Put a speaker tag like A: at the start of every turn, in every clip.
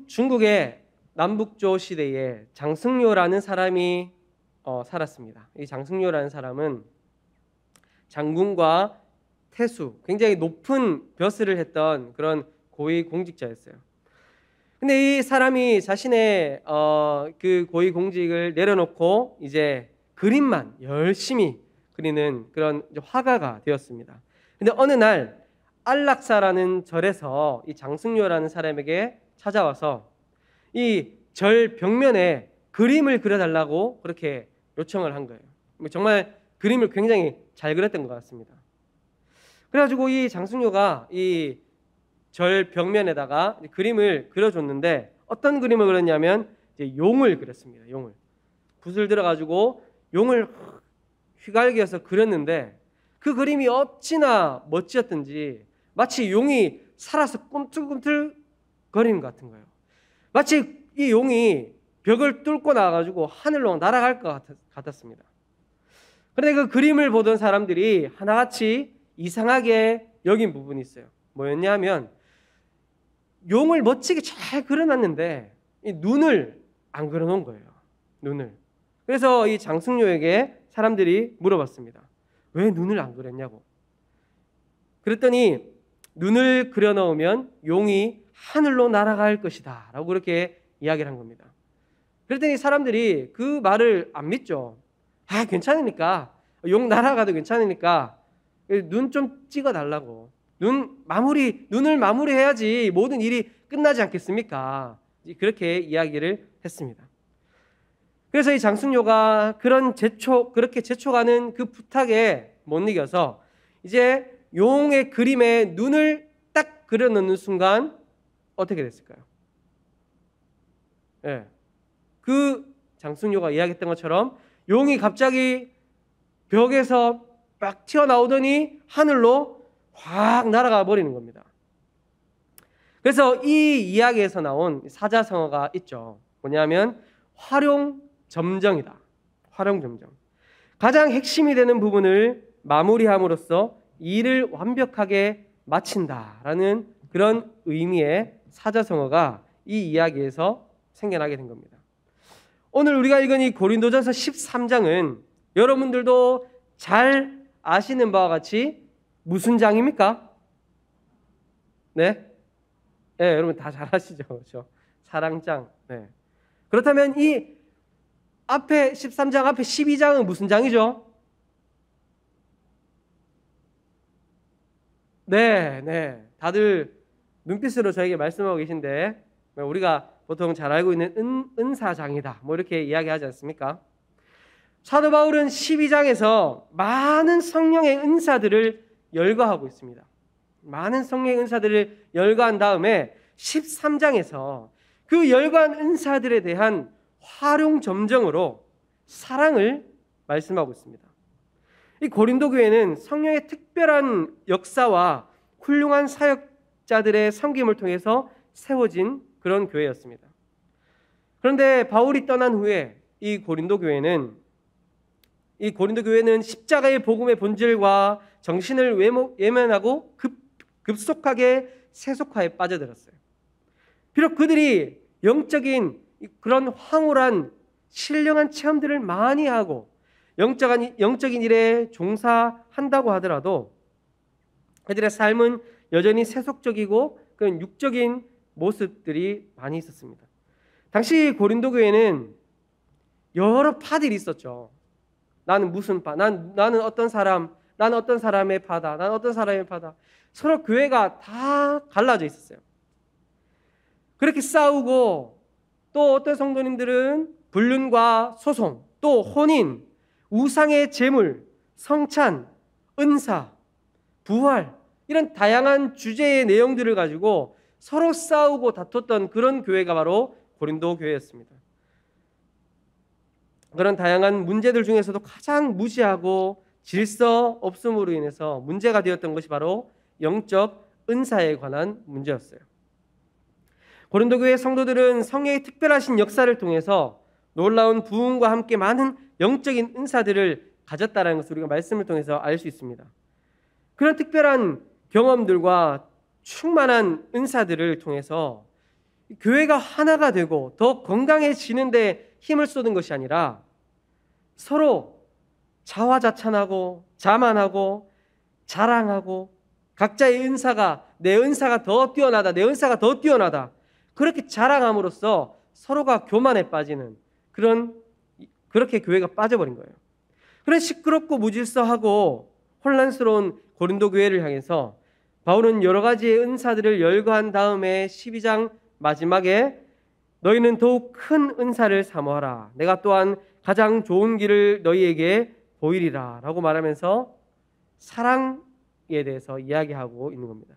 A: 중국의 남북조 시대에 장승료라는 사람이 살았습니다. 이 장승료라는 사람은 장군과 태수, 굉장히 높은 벼슬을 했던 그런 고위 공직자였어요. 근데 이 사람이 자신의 그 고위 공직을 내려놓고 이제 그림만 열심히 그리는 그런 화가가 되었습니다. 근데 어느 날 안락사라는 절에서 이 장승료라는 사람에게 찾아와서 이 절 벽면에 그림을 그려달라고 그렇게 요청을 한 거예요. 정말 그림을 굉장히 잘 그렸던 것 같습니다. 그래가지고 이 장승료가 이 절 벽면에다가 그림을 그려줬는데 어떤 그림을 그렸냐면 이제 용을 그렸습니다. 용을 붓을 들어가지고 용을 휘갈겨서 그렸는데 그 그림이 어찌나 멋지었던지 마치 용이 살아서 꿈틀꿈틀 거리는 것 같은 거예요. 마치 이 용이 벽을 뚫고 나가지고 하늘로 날아갈 것 같았습니다. 그런데 그 그림을 보던 사람들이 하나같이 이상하게 여긴 부분이 있어요. 뭐였냐면 용을 멋지게 잘 그려놨는데 이 눈을 안 그려놓은 거예요. 눈을. 그래서 이 장승료에게 사람들이 물어봤습니다. 왜 눈을 안 그렸냐고. 그랬더니 눈을 그려놓으면 용이 하늘로 날아갈 것이다 라고 그렇게 이야기를 한 겁니다. 그랬더니 사람들이 그 말을 안 믿죠. 아, 괜찮으니까 용 날아가도 괜찮으니까 눈 좀 찍어달라고. 눈을 마무리해야지 모든 일이 끝나지 않겠습니까? 그렇게 이야기를 했습니다. 그래서 이 장승료가 그렇게 재촉하는 그 부탁에 못 이겨서 이제 용의 그림에 눈을 딱 그려놓는 순간 어떻게 됐을까요? 네. 그 장승료가 이야기했던 것처럼 용이 갑자기 벽에서 막 튀어나오더니 하늘로 확 날아가 버리는 겁니다. 그래서 이 이야기에서 나온 사자성어가 있죠. 뭐냐면 활용점정이다. 활용점정. 가장 핵심이 되는 부분을 마무리함으로써 일을 완벽하게 마친다라는 그런 의미의 사자성어가 이 이야기에서 생겨나게 된 겁니다. 오늘 우리가 읽은 이 고린도전서 13장은 여러분들도 잘 아시는 바와 같이 무슨 장입니까? 네? 네, 여러분 다 잘 아시죠? 그렇죠? 사랑장. 네. 그렇다면 이 앞에 13장 앞에 12장은 무슨 장이죠? 네, 네. 다들 눈빛으로 저에게 말씀하고 계신데 우리가 보통 잘 알고 있는 은사장이다. 뭐 이렇게 이야기하지 않습니까? 사도 바울은 12장에서 많은 성령의 은사들을 열거하고 있습니다. 많은 성령의 은사들을 열거한 다음에 13장에서 그 열거한 은사들에 대한 활용점정으로 사랑을 말씀하고 있습니다. 이 고린도 교회는 성령의 특별한 역사와 훌륭한 사역자들의 섬김을 통해서 세워진 그런 교회였습니다. 그런데 바울이 떠난 후에 이 고린도 교회는 십자가의 복음의 본질과 정신을 외면하고 급속하게 세속화에 빠져들었어요. 비록 그들이 영적인 그런 황홀한 신령한 체험들을 많이 하고 영적인 일에 종사한다고 하더라도 그들의 삶은 여전히 세속적이고 그런 육적인 모습들이 많이 있었습니다. 당시 고린도 교회는 여러 파들이 있었죠. 나는 무슨 파, 나는 어떤 사람, 나는 어떤 사람의 파다, 나는 어떤 사람의 파다. 서로 교회가 다 갈라져 있었어요. 그렇게 싸우고 또 어떤 성도님들은 불륜과 소송, 또 혼인, 우상의 제물, 성찬, 은사, 부활 이런 다양한 주제의 내용들을 가지고 서로 싸우고 다퉜던 그런 교회가 바로 고린도 교회였습니다. 그런 다양한 문제들 중에서도 가장 무시하고 질서 없음으로 인해서 문제가 되었던 것이 바로 영적 은사에 관한 문제였어요. 고린도 교회 성도들은 성령의 특별하신 역사를 통해서 놀라운 부흥과 함께 많은 영적인 은사들을 가졌다는 것을 우리가 말씀을 통해서 알 수 있습니다. 그런 특별한 경험들과 충만한 은사들을 통해서 교회가 하나가 되고 더 건강해지는데 힘을 쏟은 것이 아니라 서로 자화자찬하고 자만하고 자랑하고 각자의 은사가 내 은사가 더 뛰어나다, 내 은사가 더 뛰어나다, 그렇게 자랑함으로써 서로가 교만에 빠지는 그렇게 교회가 빠져버린 거예요. 그런 시끄럽고 무질서하고 혼란스러운 고린도 교회를 향해서 바울은 여러 가지의 은사들을 열거한 다음에 12장 마지막에 너희는 더욱 큰 은사를 사모하라. 내가 또한 가장 좋은 길을 너희에게 보이리라 라고 말하면서 사랑에 대해서 이야기하고 있는 겁니다.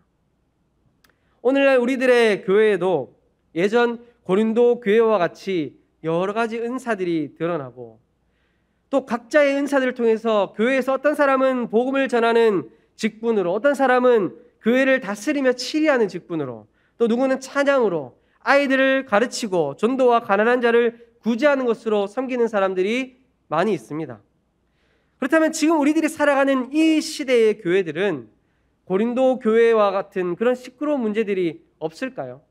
A: 오늘날 우리들의 교회에도 예전 고린도 교회와 같이 여러 가지 은사들이 드러나고 또 각자의 은사들을 통해서 교회에서 어떤 사람은 복음을 전하는 직분으로, 어떤 사람은 교회를 다스리며 치리하는 직분으로, 또 누구는 찬양으로 아이들을 가르치고 전도와 가난한 자를 구제하는 것으로 섬기는 사람들이 많이 있습니다. 그렇다면 지금 우리들이 살아가는 이 시대의 교회들은 고린도 교회와 같은 그런 시끄러운 문제들이 없을까요?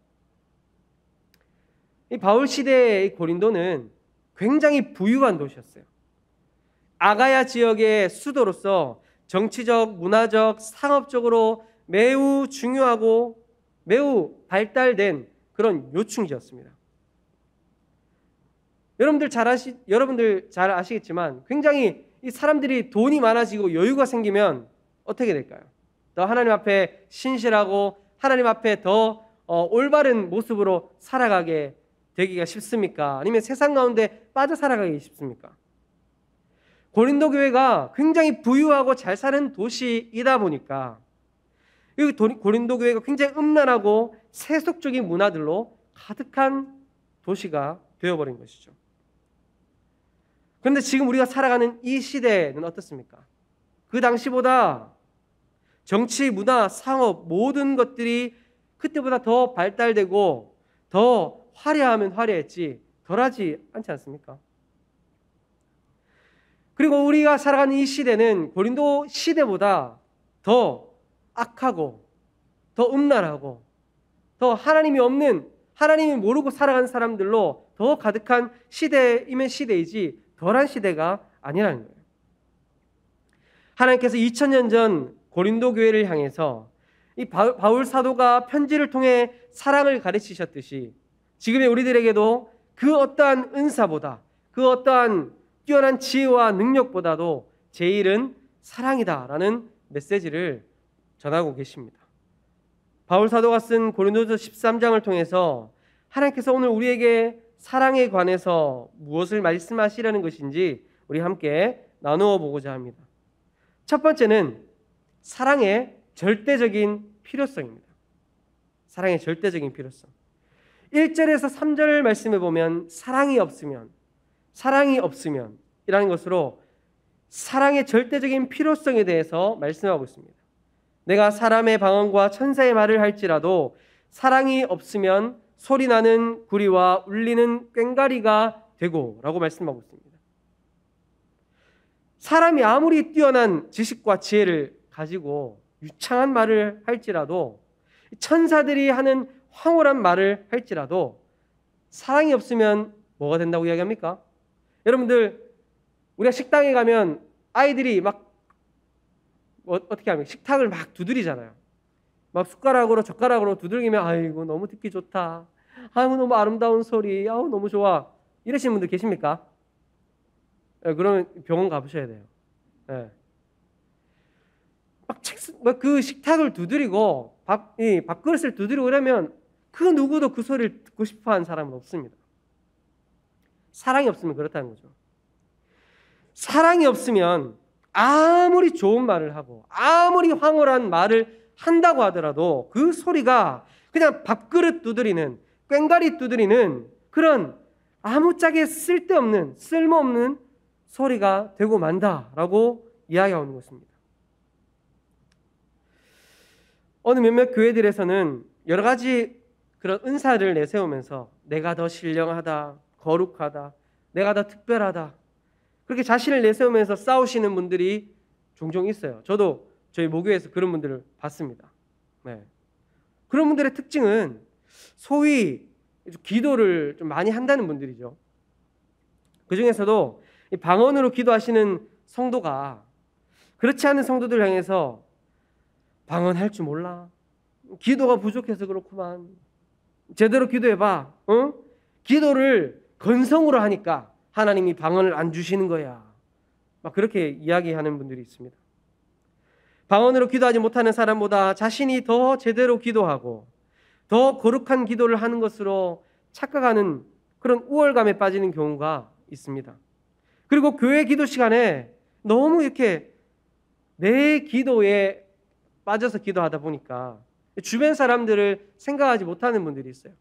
A: 이 바울 시대의 고린도는 굉장히 부유한 도시였어요. 아가야 지역의 수도로서 정치적, 문화적, 상업적으로 매우 중요하고 매우 발달된 그런 요충지였습니다. 여러분들 잘 아시겠지만 굉장히 이 사람들이 돈이 많아지고 여유가 생기면 어떻게 될까요? 더 하나님 앞에 신실하고 하나님 앞에 더 올바른 모습으로 살아가게 되기가 쉽습니까? 아니면 세상 가운데 빠져 살아가기 쉽습니까? 고린도 교회가 굉장히 부유하고 잘 사는 도시이다 보니까 이 고린도 교회가 굉장히 음란하고 세속적인 문화들로 가득한 도시가 되어버린 것이죠. 그런데 지금 우리가 살아가는 이 시대는 어떻습니까? 그 당시보다 정치, 문화, 상업 모든 것들이 그때보다 더 발달되고 더 화려하면 화려했지 덜하지 않지 않습니까? 그리고 우리가 살아가는 이 시대는 고린도 시대보다 더 악하고 더 음란하고 더 하나님이 없는, 하나님이 모르고 살아가는 사람들로 더 가득한 시대이면 시대이지 덜한 시대가 아니라는 거예요. 하나님께서 2000년 전 고린도 교회를 향해서 이 바울 사도가 편지를 통해 사랑을 가르치셨듯이 지금의 우리들에게도 그 어떠한 은사보다, 그 어떠한 뛰어난 지혜와 능력보다도 제일은 사랑이다라는 메시지를 전하고 계십니다. 바울 사도가 쓴 고린도서 13장을 통해서 하나님께서 오늘 우리에게 사랑에 관해서 무엇을 말씀하시려는 것인지 우리 함께 나누어 보고자 합니다. 첫 번째는 사랑의 절대적인 필요성입니다. 사랑의 절대적인 필요성. 1절에서 3절 말씀에 보면 사랑이 없으면 이라는 것으로 사랑의 절대적인 필요성에 대해서 말씀하고 있습니다. 내가 사람의 방언과 천사의 말을 할지라도 사랑이 없으면 소리나는 구리와 울리는 꽹과리가 되고 라고 말씀하고 있습니다. 사람이 아무리 뛰어난 지식과 지혜를 가지고 유창한 말을 할지라도 천사들이 하는 황홀한 말을 할지라도 사랑이 없으면 뭐가 된다고 이야기합니까? 여러분들 우리가 식당에 가면 아이들이 막 어떻게 하면 식탁을 막 두드리잖아요. 막 젓가락으로 두들기면 아이고 너무 듣기 좋다. 아이고 너무 아름다운 소리. 아우 너무 좋아. 이러시는 분들 계십니까? 네, 그러면 병원 가보셔야 돼요. 네. 막 그 식탁을 두드리고 밥그릇을 두드리고 그러면 그 누구도 그 소리를 듣고 싶어하는 사람은 없습니다. 사랑이 없으면 그렇다는 거죠. 사랑이 없으면 아무리 좋은 말을 하고 아무리 황홀한 말을 한다고 하더라도 그 소리가 그냥 밥그릇 두드리는 꽹과리 두드리는 그런 아무짝에 쓸모없는 소리가 되고 만다라고 이야기하는 것입니다. 어느 몇몇 교회들에서는 여러 가지 그런 은사를 내세우면서 내가 더 신령하다, 거룩하다, 내가 더 특별하다 그렇게 자신을 내세우면서 싸우시는 분들이 종종 있어요. 저도 저희 모교에서 그런 분들을 봤습니다. 네. 그런 분들의 특징은 소위 기도를 좀 많이 한다는 분들이죠. 그 중에서도 이 방언으로 기도하시는 성도가 그렇지 않은 성도들 향해서 방언할 줄 몰라, 기도가 부족해서 그렇구만, 제대로 기도해봐, 기도를 건성으로 하니까 하나님이 방언을 안 주시는 거야, 막 그렇게 이야기하는 분들이 있습니다. 방언으로 기도하지 못하는 사람보다 자신이 더 제대로 기도하고 더 거룩한 기도를 하는 것으로 착각하는 그런 우월감에 빠지는 경우가 있습니다. 그리고 교회 기도 시간에 너무 이렇게 내 기도에 빠져서 기도하다 보니까 주변 사람들을 생각하지 못하는 분들이 있어요.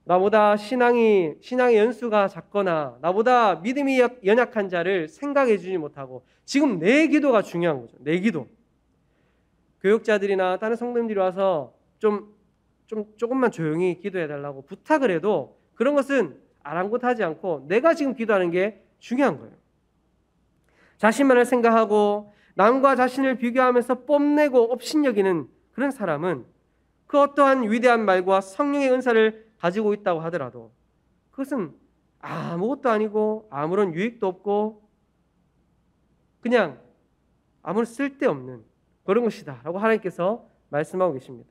A: 나보다 신앙의 연수가 작거나 나보다 믿음이 연약한 자를 생각해 주지 못하고 지금 내 기도가 중요한 거죠. 내 기도. 교육자들이나 다른 성도님들이 와서 조금만 조용히 기도해 달라고 부탁을 해도 그런 것은 아랑곳하지 않고 내가 지금 기도하는 게 중요한 거예요. 자신만을 생각하고 남과 자신을 비교하면서 뽐내고 업신여기는 그런 사람은 그 어떠한 위대한 말과 성령의 은사를 가지고 있다고 하더라도 그것은 아무것도 아니고 아무런 유익도 없고 그냥 아무런 쓸데없는 그런 것이다 라고 하나님께서 말씀하고 계십니다.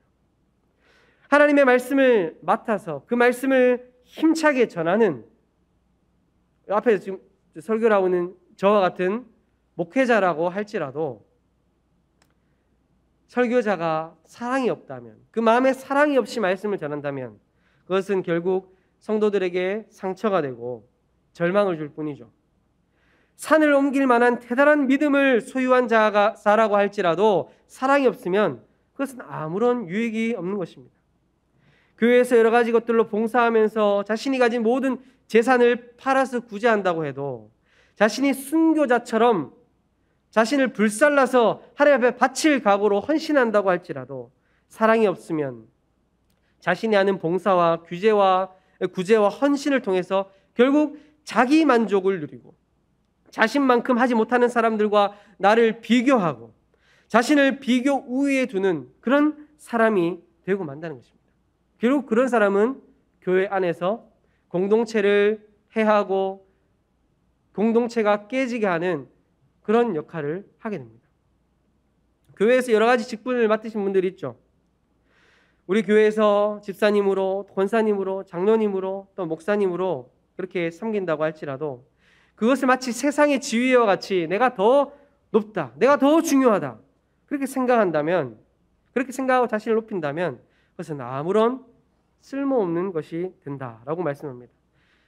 A: 하나님의 말씀을 맡아서 그 말씀을 힘차게 전하는, 앞에 지금 설교를 하고 있는 저와 같은 목회자라고 할지라도 설교자가 사랑이 없다면, 그 마음에 사랑이 없이 말씀을 전한다면 그것은 결국 성도들에게 상처가 되고 절망을 줄 뿐이죠. 산을 옮길 만한 대단한 믿음을 소유한 자라고 할지라도 사랑이 없으면 그것은 아무런 유익이 없는 것입니다. 교회에서 여러 가지 것들로 봉사하면서 자신이 가진 모든 재산을 팔아서 구제한다고 해도 자신이 순교자처럼 자신을 불살라서 하나님 앞에 바칠 각오로 헌신한다고 할지라도 사랑이 없으면 자신이 하는 봉사와 구제와 헌신을 통해서 결국 자기 만족을 누리고 자신만큼 하지 못하는 사람들과 나를 비교하고 자신을 비교 우위에 두는 그런 사람이 되고 만다는 것입니다. 결국 그런 사람은 교회 안에서 공동체를 해하고 공동체가 깨지게 하는 그런 역할을 하게 됩니다. 교회에서 여러 가지 직분을 맡으신 분들이 있죠. 우리 교회에서 집사님으로, 권사님으로, 장로님으로, 또 목사님으로 그렇게 섬긴다고 할지라도 그것을 마치 세상의 지위와 같이 내가 더 높다, 내가 더 중요하다 그렇게 생각한다면, 그렇게 생각하고 자신을 높인다면 그것은 아무런 쓸모없는 것이 된다라고 말씀합니다.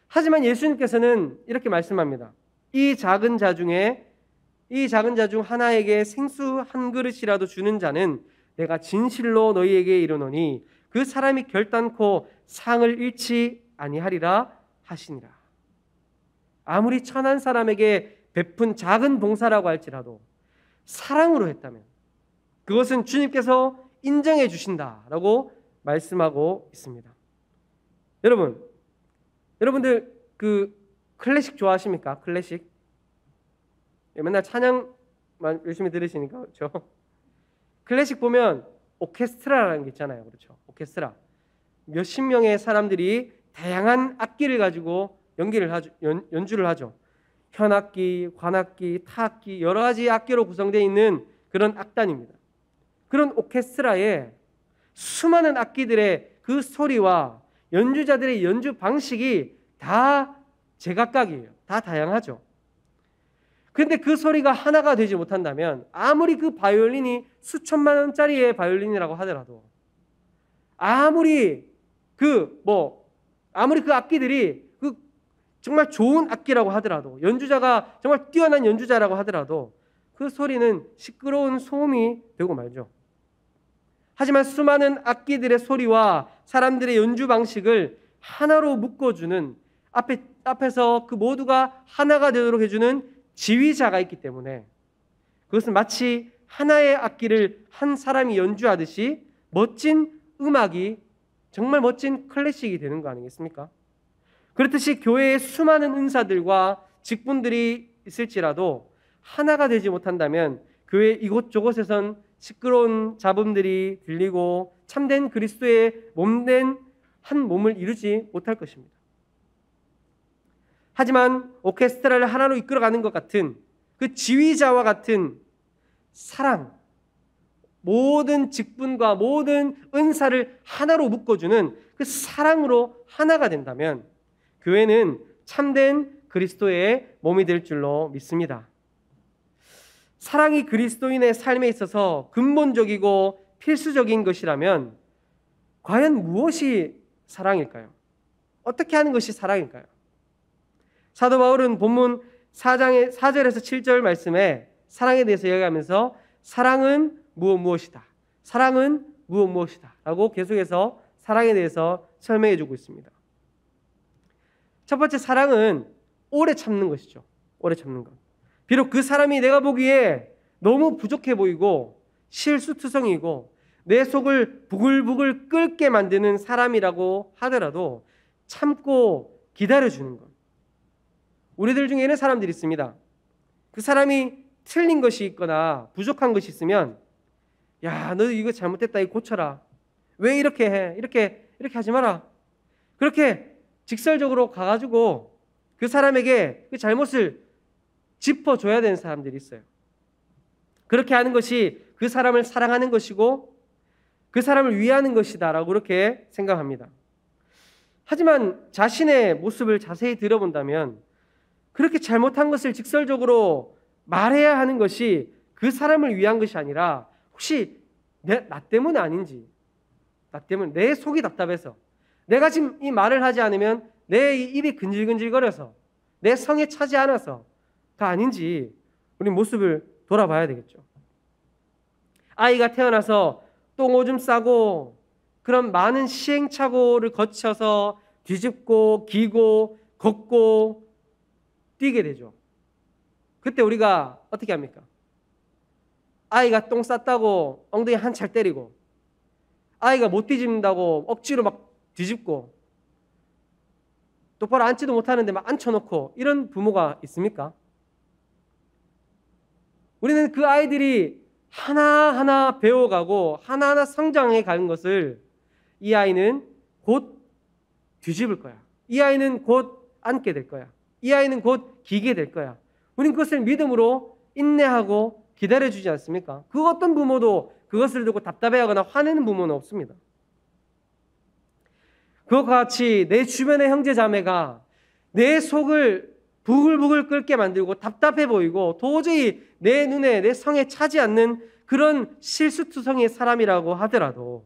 A: 하지만 예수님께서는 이렇게 말씀합니다. 이 작은 자 중 하나에게 생수 한 그릇이라도 주는 자는 내가 진실로 너희에게 이르노니 그 사람이 결단코 상을 잃지 아니하리라 하시니라. 아무리 천한 사람에게 베푼 작은 봉사라고 할지라도 사랑으로 했다면 그것은 주님께서 인정해 주신다라고 말씀하고 있습니다. 여러분들 그 클래식 좋아하십니까? 클래식? 맨날 찬양만 열심히 들으시니까 그렇죠? 클래식 보면 오케스트라라는 게 있잖아요. 그렇죠? 오케스트라. 몇십 명의 사람들이 다양한 악기를 가지고 연주를 하죠. 현악기, 관악기, 타악기 여러 가지 악기로 구성되어 있는 그런 악단입니다. 그런 오케스트라에 수많은 악기들의 그 소리와 연주자들의 연주 방식이 다 제각각이에요. 다 다양하죠. 그런데 그 소리가 하나가 되지 못한다면 아무리 그 바이올린이 수천만 원짜리의 바이올린이라고 하더라도 아무리 그 악기들이 정말 좋은 악기라고 하더라도 연주자가 정말 뛰어난 연주자라고 하더라도 그 소리는 시끄러운 소음이 되고 말죠. 하지만 수많은 악기들의 소리와 사람들의 연주 방식을 하나로 묶어주는 앞에서 그 모두가 하나가 되도록 해주는 지휘자가 있기 때문에 그것은 마치 하나의 악기를 한 사람이 연주하듯이 멋진 음악이 정말 멋진 클래식이 되는 거 아니겠습니까? 그렇듯이 교회에 수많은 은사들과 직분들이 있을지라도 하나가 되지 못한다면 교회 이곳저곳에선 시끄러운 잡음들이 들리고 참된 그리스도의 몸된 한 몸을 이루지 못할 것입니다. 하지만 오케스트라를 하나로 이끌어가는 것 같은 그 지휘자와 같은 사랑, 모든 직분과 모든 은사를 하나로 묶어주는 그 사랑으로 하나가 된다면 교회는 참된 그리스도의 몸이 될 줄로 믿습니다. 사랑이 그리스도인의 삶에 있어서 근본적이고 필수적인 것이라면 과연 무엇이 사랑일까요? 어떻게 하는 것이 사랑일까요? 사도 바울은 본문 4장의 4절에서 7절 말씀에 사랑에 대해서 이야기하면서 사랑은 무엇이다. 사랑은 무엇이다. 라고 계속해서 사랑에 대해서 설명해 주고 있습니다. 첫 번째, 사랑은 오래 참는 것이죠. 오래 참는 것. 비록 그 사람이 내가 보기에 너무 부족해 보이고 실수투성이고 내 속을 부글부글 끓게 만드는 사람이라고 하더라도 참고 기다려주는 것. 우리들 중에는 사람들이 있습니다. 그 사람이 틀린 것이 있거나 부족한 것이 있으면 야, 너 이거 잘못됐다. 이거 고쳐라. 왜 이렇게 해? 이렇게 하지 마라. 그렇게 직설적으로 가가지고 그 사람에게 그 잘못을 짚어줘야 되는 사람들이 있어요. 그렇게 하는 것이 그 사람을 사랑하는 것이고 그 사람을 위하는 것이다 라고 그렇게 생각합니다. 하지만 자신의 모습을 자세히 들여본다면 그렇게 잘못한 것을 직설적으로 말해야 하는 것이 그 사람을 위한 것이 아니라 혹시 나 때문에 아닌지, 나 때문에 내 속이 답답해서 내가 지금 이 말을 하지 않으면 내 입이 근질근질거려서 내 성에 차지 않아서가 아닌지 우리 모습을 돌아봐야 되겠죠. 아이가 태어나서 똥 오줌 싸고 그런 많은 시행착오를 거쳐서 뒤집고 기고 걷고 뛰게 되죠. 그때 우리가 어떻게 합니까? 아이가 똥 쌌다고 엉덩이 한찰 때리고 아이가 못 뒤집는다고 억지로 막 뒤집고 똑바로 앉지도 못하는데 막 앉혀놓고 이런 부모가 있습니까? 우리는 그 아이들이 하나하나 배워가고 하나하나 성장해 가는 것을 이 아이는 곧 뒤집을 거야. 이 아이는 곧 앉게 될 거야. 이 아이는 곧 기게 될 거야. 우리는 그것을 믿음으로 인내하고 기다려주지 않습니까? 그 어떤 부모도 그것을 두고 답답해하거나 화내는 부모는 없습니다. 그것과 같이 내 주변의 형제 자매가 내 속을 부글부글 끓게 만들고 답답해 보이고 도저히 내 눈에 내 성에 차지 않는 그런 실수투성이의 사람이라고 하더라도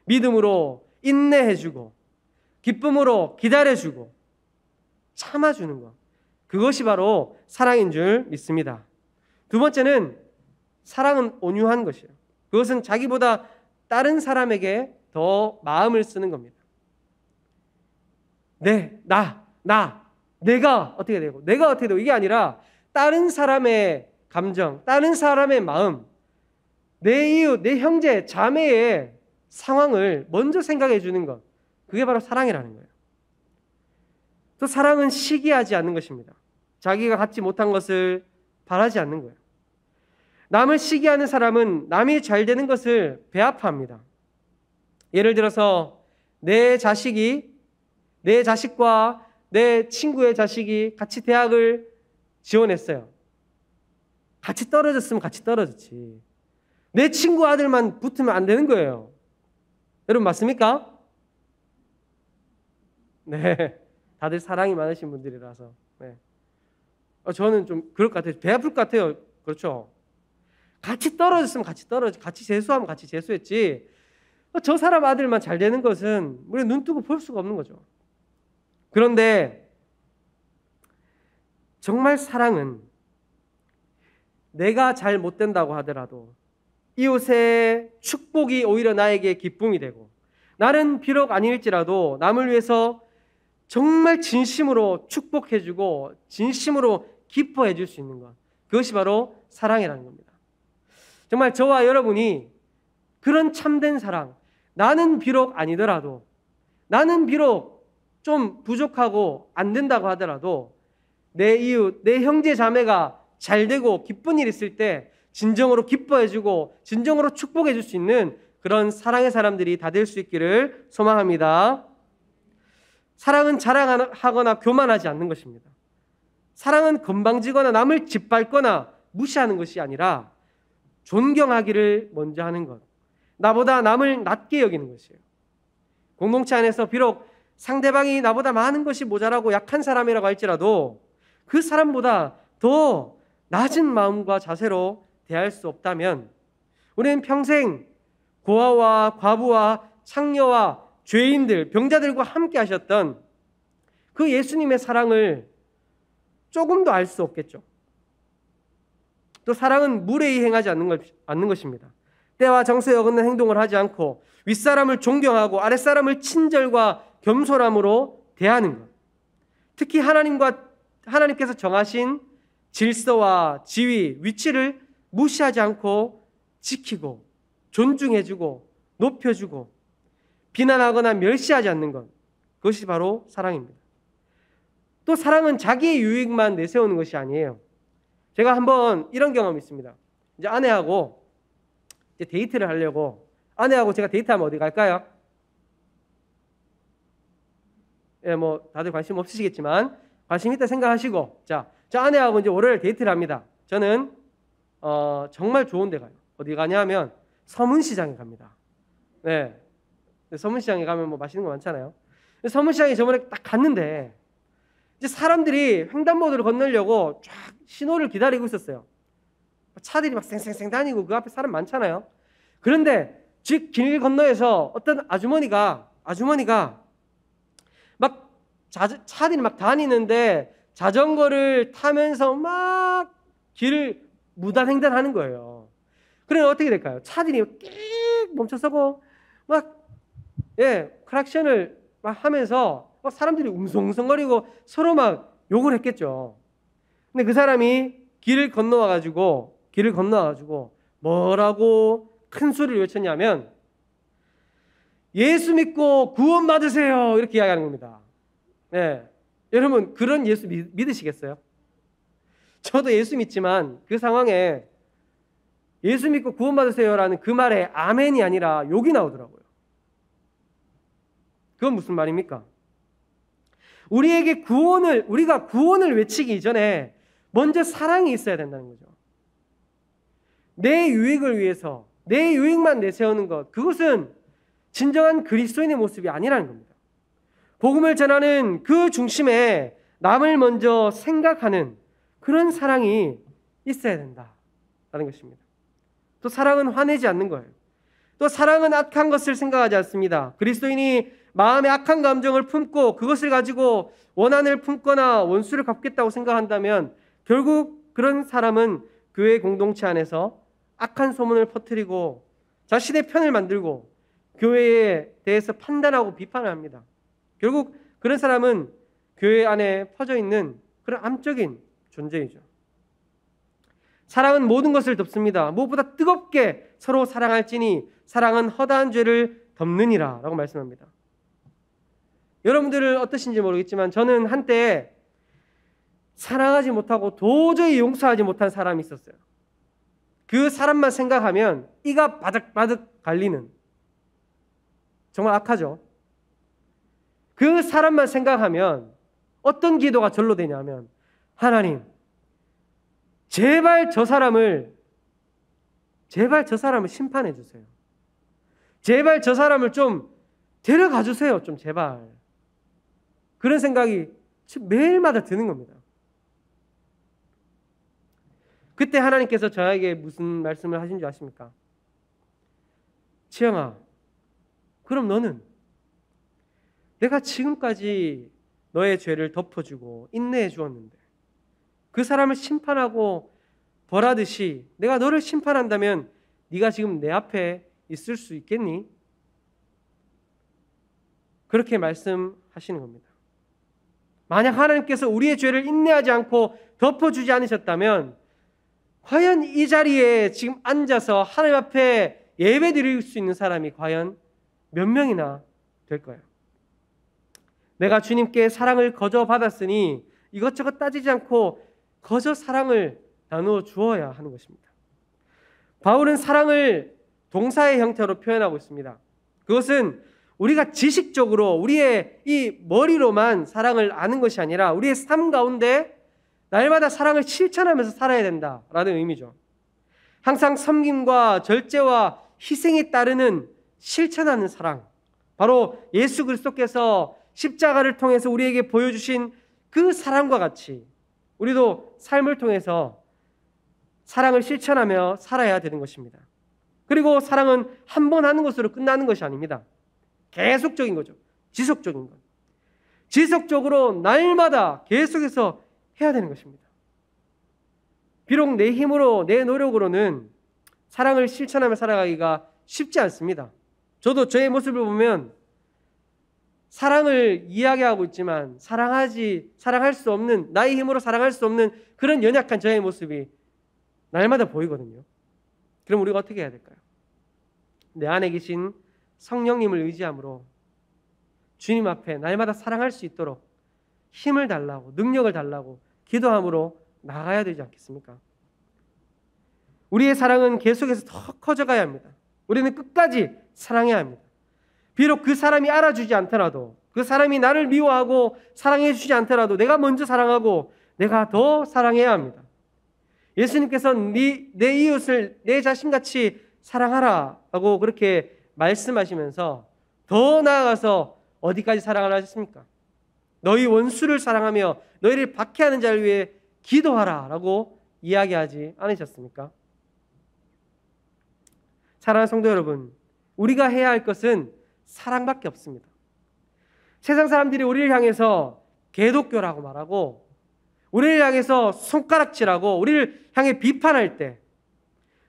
A: 믿음으로 인내해주고 기쁨으로 기다려주고 참아주는 것, 그것이 바로 사랑인 줄 믿습니다. 두 번째는 사랑은 온유한 것이에요. 그것은 자기보다 다른 사람에게 더 마음을 쓰는 겁니다. 내가 어떻게 되고 내가 어떻게 되고 이게 아니라 다른 사람의 감정, 다른 사람의 마음, 내 이웃, 내 형제, 자매의 상황을 먼저 생각해 주는 것, 그게 바로 사랑이라는 거예요. 또 사랑은 시기하지 않는 것입니다. 자기가 갖지 못한 것을 바라지 않는 거예요. 남을 시기하는 사람은 남이 잘 되는 것을 배아파합니다. 예를 들어서 내 자식과 내 친구의 자식이 같이 대학을 지원했어요. 같이 떨어졌으면 같이 떨어졌지. 내 친구 아들만 붙으면 안 되는 거예요. 여러분 맞습니까? 네, 다들 사랑이 많으신 분들이라서. 네. 저는 좀 그럴 것 같아요. 배 아플 것 같아요. 그렇죠? 같이 떨어졌으면 같이 떨어지, 같이 재수하면 같이 재수했지. 저 사람 아들만 잘 되는 것은 우리 눈 뜨고 볼 수가 없는 거죠. 그런데 정말 사랑은 내가 잘 못 된다고 하더라도 이웃의 축복이 오히려 나에게 기쁨이 되고 나는 비록 아닐지라도 남을 위해서 정말 진심으로 축복해주고 진심으로 기뻐해 줄 수 있는 것, 그것이 바로 사랑이라는 겁니다. 정말 저와 여러분이 그런 참된 사랑, 나는 비록 아니더라도 나는 비록 좀 부족하고 안 된다고 하더라도 내 이웃, 내 형제 자매가 잘 되고 기쁜 일 있을 때 진정으로 기뻐해주고 진정으로 축복해 줄 수 있는 그런 사랑의 사람들이 다 될 수 있기를 소망합니다. 사랑은 자랑하거나 교만하지 않는 것입니다. 사랑은 건방지거나 남을 짓밟거나 무시하는 것이 아니라 존경하기를 먼저 하는 것. 나보다 남을 낮게 여기는 것이에요. 공동체 안에서 비록 상대방이 나보다 많은 것이 모자라고 약한 사람이라고 할지라도 그 사람보다 더 낮은 마음과 자세로 대할 수 없다면 우리는 평생 고아와 과부와 창녀와 죄인들, 병자들과 함께 하셨던 그 예수님의 사랑을 조금도 알 수 없겠죠. 또 사랑은 무례히 행하지 않는 것입니다. 때와 정서에 어긋난 행동을 하지 않고 윗사람을 존경하고 아랫사람을 친절과 겸손함으로 대하는 것. 특히 하나님께서 정하신 질서와 지위, 위치를 무시하지 않고 지키고 존중해주고 높여주고 비난하거나 멸시하지 않는 것. 그것이 바로 사랑입니다. 또 사랑은 자기의 유익만 내세우는 것이 아니에요. 제가 한번 이런 경험이 있습니다. 이제 아내하고 이제 데이트를 하려고 아내하고 제가 데이트하면 어디 갈까요? 예, 뭐 다들 관심 없으시겠지만 관심 있다 생각하시고 자, 저 아내하고 이제 월요일 데이트를 합니다. 저는 정말 좋은 데 가요. 어디 가냐면 서문시장에 갑니다. 네, 서문시장에 가면 뭐 맛있는 거 많잖아요. 서문시장에 저번에 딱 갔는데 이제 사람들이 횡단보도를 건너려고 쫙 신호를 기다리고 있었어요. 차들이 막 쌩쌩쌩 다니고 그 앞에 사람 많잖아요. 그런데 즉 길 건너에서 어떤 아주머니가 막 차들이 막 다니는데 자전거를 타면서 막 길을 무단횡단하는 거예요. 그러면 어떻게 될까요? 차들이 끽 멈춰서고 막 크락션을 막 하면서 막 사람들이 웅성웅성거리고 서로 막 욕을 했겠죠. 근데 그 사람이 길을 건너와가지고 뭐라고 큰 소리를 외쳤냐면 예수 믿고 구원 받으세요 이렇게 이야기하는 겁니다. 네, 여러분 그런 예수 믿으시겠어요? 저도 예수 믿지만 그 상황에 예수 믿고 구원 받으세요라는 그 말에 아멘이 아니라 욕이 나오더라고요. 그건 무슨 말입니까? 우리가 구원을 외치기 이전에 먼저 사랑이 있어야 된다는 거죠. 내 유익을 위해서 내 유익만 내세우는 것, 그것은 진정한 그리스도인의 모습이 아니라는 겁니다. 복음을 전하는 그 중심에 남을 먼저 생각하는 그런 사랑이 있어야 된다라는 것입니다. 또 사랑은 화내지 않는 거예요. 또 사랑은 악한 것을 생각하지 않습니다. 그리스도인이 마음에 악한 감정을 품고 그것을 가지고 원한을 품거나 원수를 갚겠다고 생각한다면 결국 그런 사람은 교회 공동체 안에서 악한 소문을 퍼뜨리고 자신의 편을 만들고 교회에 대해서 판단하고 비판을 합니다. 결국 그런 사람은 교회 안에 퍼져 있는 그런 암적인 존재이죠. 사랑은 모든 것을 덮습니다. 무엇보다 뜨겁게 서로 사랑할지니 사랑은 허다한 죄를 덮느니라 라고 말씀합니다. 여러분들은 어떠신지 모르겠지만 저는 한때 사랑하지 못하고 도저히 용서하지 못한 사람이 있었어요. 그 사람만 생각하면 이가 바득바득 갈리는, 정말 악하죠. 그 사람만 생각하면 어떤 기도가 절로 되냐면 하나님 제발 저 사람을 심판해 주세요. 제발 저 사람을 좀 데려가 주세요. 좀 제발. 그런 생각이 매일마다 드는 겁니다. 그때 하나님께서 저에게 무슨 말씀을 하신 줄 아십니까? 지영아, 그럼 너는 내가 지금까지 너의 죄를 덮어주고 인내해 주었는데 그 사람을 심판하고 벌하듯이 내가 너를 심판한다면 네가 지금 내 앞에 있을 수 있겠니? 그렇게 말씀하시는 겁니다. 만약 하나님께서 우리의 죄를 인내하지 않고 덮어주지 않으셨다면 과연 이 자리에 지금 앉아서 하나님 앞에 예배 드릴 수 있는 사람이 과연 몇 명이나 될까요? 내가 주님께 사랑을 거저 받았으니 이것저것 따지지 않고 거저 사랑을 나누어 주어야 하는 것입니다. 바울은 사랑을 동사의 형태로 표현하고 있습니다. 그것은 우리가 지식적으로 우리의 이 머리로만 사랑을 아는 것이 아니라 우리의 삶 가운데 날마다 사랑을 실천하면서 살아야 된다라는 의미죠. 항상 섬김과 절제와 희생이 따르는 실천하는 사랑, 바로 예수 그리스도께서 십자가를 통해서 우리에게 보여주신 그 사랑과 같이 우리도 삶을 통해서 사랑을 실천하며 살아야 되는 것입니다. 그리고 사랑은 한 번 하는 것으로 끝나는 것이 아닙니다. 계속적인 거죠. 지속적인 것. 지속적으로 날마다 계속해서 해야 되는 것입니다. 비록 내 힘으로, 내 노력으로는 사랑을 실천하며 살아가기가 쉽지 않습니다. 저도 저의 모습을 보면 사랑을 이야기하고 있지만 사랑할 수 없는, 나의 힘으로 사랑할 수 없는 그런 연약한 저의 모습이 날마다 보이거든요. 그럼 우리가 어떻게 해야 될까요? 내 안에 계신 성령님을 의지함으로 주님 앞에 날마다 사랑할 수 있도록 힘을 달라고, 능력을 달라고 기도함으로 나가야 되지 않겠습니까? 우리의 사랑은 계속해서 더 커져가야 합니다. 우리는 끝까지 사랑해야 합니다. 비록 그 사람이 알아주지 않더라도, 그 사람이 나를 미워하고 사랑해 주지 않더라도 내가 먼저 사랑하고 내가 더 사랑해야 합니다. 예수님께서 내 이웃을 내 자신같이 사랑하라 라고 그렇게 말씀하시면서 더 나아가서 어디까지 사랑을 하셨습니까? 너희 원수를 사랑하며 너희를 박해하는 자를 위해 기도하라 라고 이야기하지 않으셨습니까? 사랑하는 성도 여러분, 우리가 해야 할 것은 사랑밖에 없습니다. 세상 사람들이 우리를 향해서 개독교라고 말하고 우리를 향해서 손가락질하고 우리를 향해 비판할 때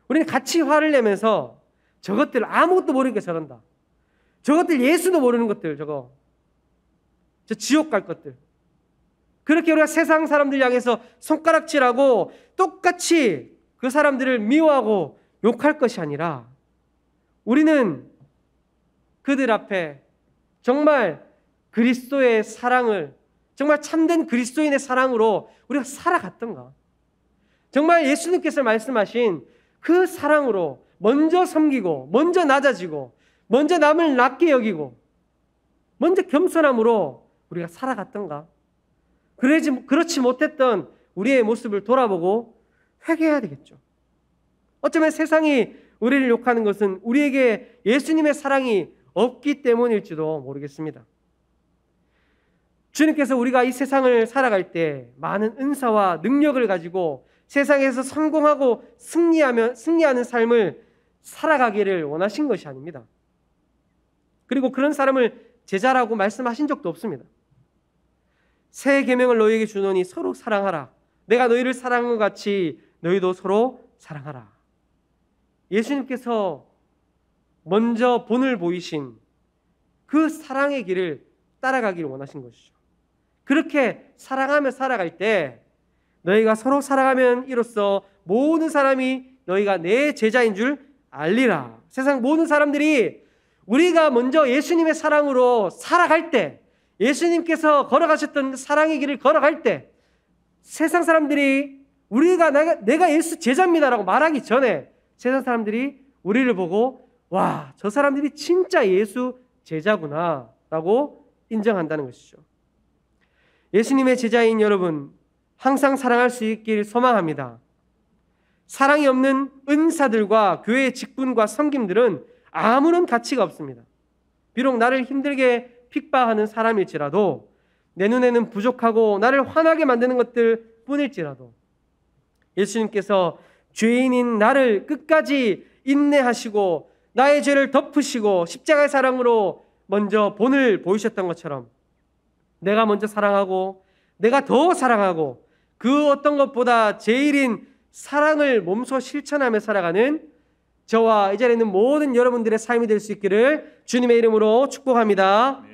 A: 우리는 같이 화를 내면서 저것들 아무것도 모르니까 저런다. 저것들 예수도 모르는 것들, 저 지옥 갈 것들. 그렇게 우리가 세상 사람들 향해서 손가락질하고 똑같이 그 사람들을 미워하고 욕할 것이 아니라 우리는 그들 앞에 정말 그리스도의 사랑을, 정말 참된 그리스도인의 사랑으로 우리가 살아갔던가, 정말 예수님께서 말씀하신 그 사랑으로 먼저 섬기고 먼저 낮아지고 먼저 남을 낮게 여기고 먼저 겸손함으로 우리가 살아갔던가, 그렇지 못했던 우리의 모습을 돌아보고 회개해야 되겠죠. 어쩌면 세상이 우리를 욕하는 것은 우리에게 예수님의 사랑이 없기 때문일지도 모르겠습니다. 주님께서 우리가 이 세상을 살아갈 때 많은 은사와 능력을 가지고 세상에서 성공하고 승리하는 삶을 살아가기를 원하신 것이 아닙니다. 그리고 그런 사람을 제자라고 말씀하신 적도 없습니다. 새 계명을 너희에게 주노니 서로 사랑하라. 내가 너희를 사랑한 것 같이 너희도 서로 사랑하라. 예수님께서 먼저 본을 보이신 그 사랑의 길을 따라가기를 원하신 것이죠. 그렇게 사랑하며 살아갈 때 너희가 서로 사랑하면 이로써 모든 사람이 너희가 내 제자인 줄 알리라. 세상 모든 사람들이 우리가 먼저 예수님의 사랑으로 살아갈 때, 예수님께서 걸어가셨던 사랑의 길을 걸어갈 때 세상 사람들이 내가 예수 제자입니다라고 말하기 전에 세상 사람들이 우리를 보고 와, 저 사람들이 진짜 예수 제자구나 라고 인정한다는 것이죠. 예수님의 제자인 여러분, 항상 사랑할 수 있길 소망합니다. 사랑이 없는 은사들과 교회의 직분과 섬김들은 아무런 가치가 없습니다. 비록 나를 힘들게 핍박하는 사람일지라도, 내 눈에는 부족하고 나를 화나게 만드는 것들 뿐일지라도 예수님께서 죄인인 나를 끝까지 인내하시고 나의 죄를 덮으시고 십자가의 사랑으로 먼저 본을 보이셨던 것처럼 내가 먼저 사랑하고 내가 더 사랑하고 그 어떤 것보다 제일인 사랑을 몸소 실천하며 살아가는 저와 이 자리에 있는 모든 여러분들의 삶이 될 수 있기를 주님의 이름으로 축복합니다.